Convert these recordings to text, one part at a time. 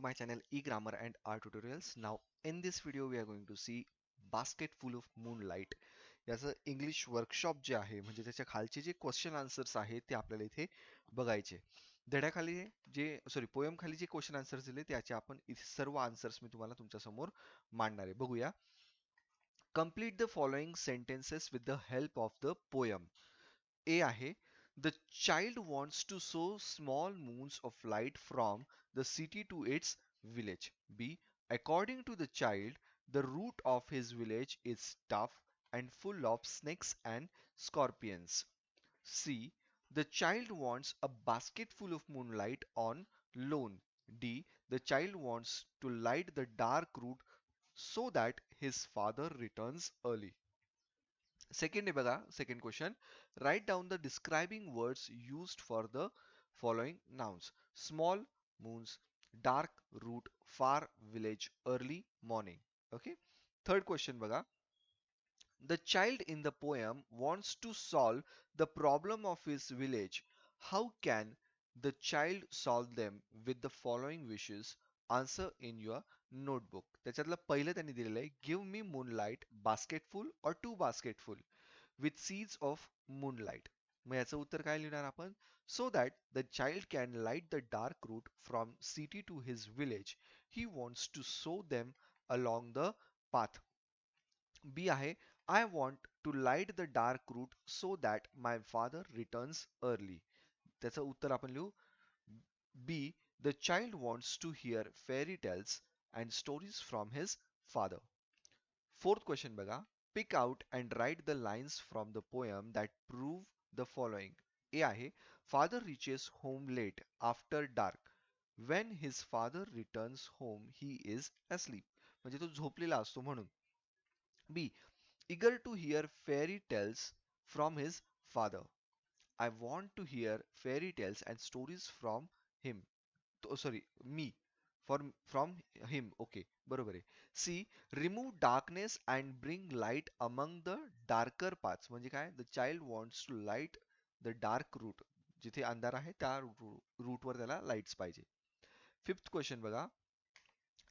to my channel e-grammar and R tutorials. Now in this video we are going to see Basketful of Moonlight याचं English workshop जे आहे म्हणजे त्याच्या खालचे जे question answers आहेत ते आपल्याला इथे बघायचे. धड्याखाली जे पोएम खाली जे क्वेश्चन आन्सर्स दिले त्याचे आपण इथे सर्व आन्सर्स मी तुम्हाला तुमच्या समोर मांडणार आहे. बघूया. Complete the following sentences with the help of the poem. A आहे The child wants to sow small moons of light from the city to its village. B. According to the child, the route of his village is tough and full of snakes and scorpions. C. The child wants a basket full of moonlight on loan. D. The child wants to light the dark route so that his father returns early. Second second question. Write down the describing words used for the following nouns. Small moons, dark route, far village, early morning. Okay. Third question बघा. The child in the poem wants to solve the problem of his village. How can the child solve them with the following wishes? Answer in your notebook. त्याच्यातलं पहिलं त्यांनी दिलेलं आहे give me moonlight basketful or two basketful with seeds of moonlight. मग याचं उत्तर काय लिहिणार आपण? So that the child can light the dark route from city to his village. He wants to sow them along the path. B आहे I want to light the dark route so that my father returns early. त्याचं उत्तर आपण लिहू B. The child wants to hear fairy tales and stories from his father. Fourth question बघा. Pick out and write the lines from the poem that prove the following. A आहे Father reaches home late after dark. When his father returns home, he is asleep. म्हणजे तो झोपलेला असतो म्हणून. B. Eager to hear fairy tales from his father. I want to hear fairy tales and stories from him. Sorry, me. From him. Okay, बरोबर आहे. C. Remove darkness and bring light among the darker paths. म्हणजे काय? The child wants to light the dark route. जिथे अंधार आहे त्या root वर त्याला lights पाहिजे. फिफ्थ क्वेश्चन बघा.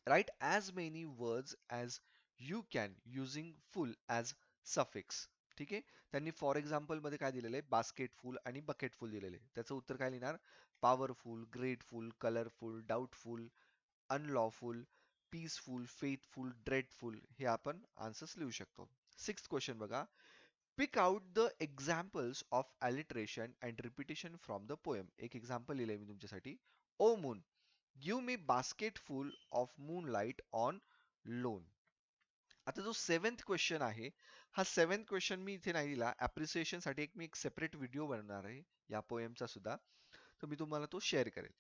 Write as many words as you can using full as suffix. ठीक आहे. त्यांनी फॉर एक्झाम्पल मध्ये काय दिलेलं आहे बास्केटफुल आणि बकेटफुल दिलेले आहे. त्याचं उत्तर काय लिहिणार? Powerful, grateful, colourful, doubtful, unlawful, peaceful, faithful, dreadful हे आपण आन्सर्स लिहू शकतो. सिक्स्थ क्वेश्चन बघा. Pick out the examples of alliteration and repetition from the poem. एक एक्झाम्पल लिहिलंय मी तुमच्यासाठी. O moon give me basketful of moonlight on loan. आता जो सेव्हन्थ क्वेश्चन आहे हा सेव्हन्थ क्वेश्चन मी इथे नाही दिला. ॲप्रिसिएशन साठी मी एक सेपरेट व्हिडिओ बनवणार आहे या पोएमचा सुद्धा, तर मी तुम्हाला तो शेअर करेल.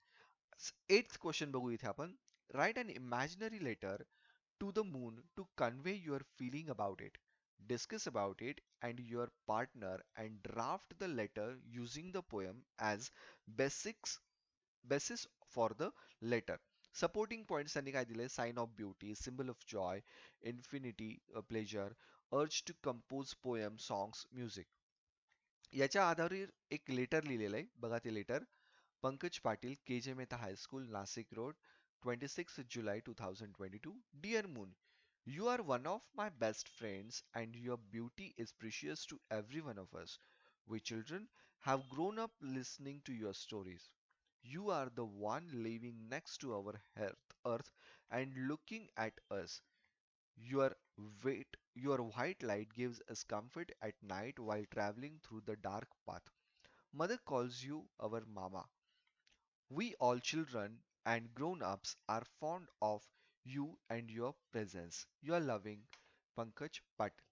एट्थ क्वेश्चन बघू इथे आपण. Write an imaginary letter to the moon to convey your feeling about it. Discuss about it and your partner and draft the letter using the poem as basis for the letter. Supporting points त्यांनी काय दिले? Sign of beauty, symbol of joy, infinity, pleasure, urge to compose poem, songs, music. याच्या आधारे एक letter लिहिलेलं आहे बघा. ते letter Pankaj Patil, K J Mehta high school, Nashik road, 26 July 2022. Dear Moon, you are one of my best friends and your beauty is precious to every one of us. We children have grown up listening to your stories. You are the one living next to our earth and looking at us. Your your white light gives us comfort at night while traveling through the dark path. Mother calls you our mama. We all children and grown-ups are fond of you and your presence. You are loving, Pankaj Patil.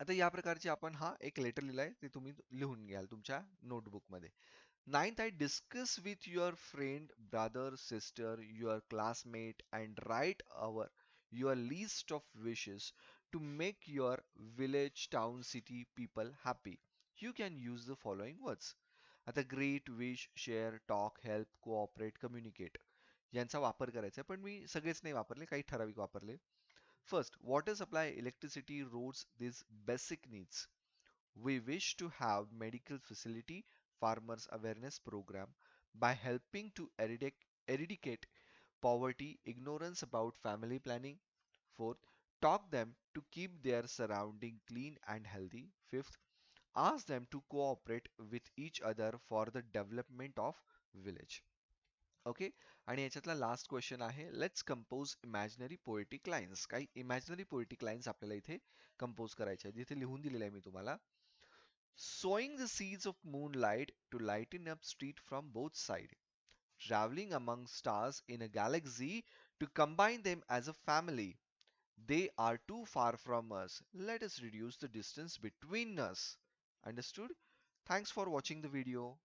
आता या प्रकारचे आपण हा एक letter लिहिलाय ते तुम्ही लिहून घ्याल तुमच्या नोटबुक मध्ये. नाइन्थ आहे discuss with your friend, brother, sister, your classmate and write your list of wishes to make your village, town, city people happy. You can use the following words. आता great, wish, share, talk, help, cooperate, communicate यांचा वापर करायचा आहे, पण मी सगळेच नाही वापरले, काही ठराविक वापरले. First, water supply, electricity, roads, these basic needs. We wish to have medical facility, farmers awareness program by helping to eradicate poverty, ignorance about family planning. Fourth, talk them to keep their surrounding clean and healthy. Fifth, ask them to cooperate with each other for the development of village. Okay. आणि याच्यातला last question आहे, let's compose imaginary poetic lines. काही imaginary poetic lines आपल्याला इथे compose करायच्या आहेत, जिथे लिहून दिलेलं आहे मी तुम्हाला. Sowing the seeds of moonlight to lighten up street from both sides, traveling among stars in a galaxy to combine them as a family. They are too far from us. Let us reduce the distance between us. Understood? Thanks for watching the video.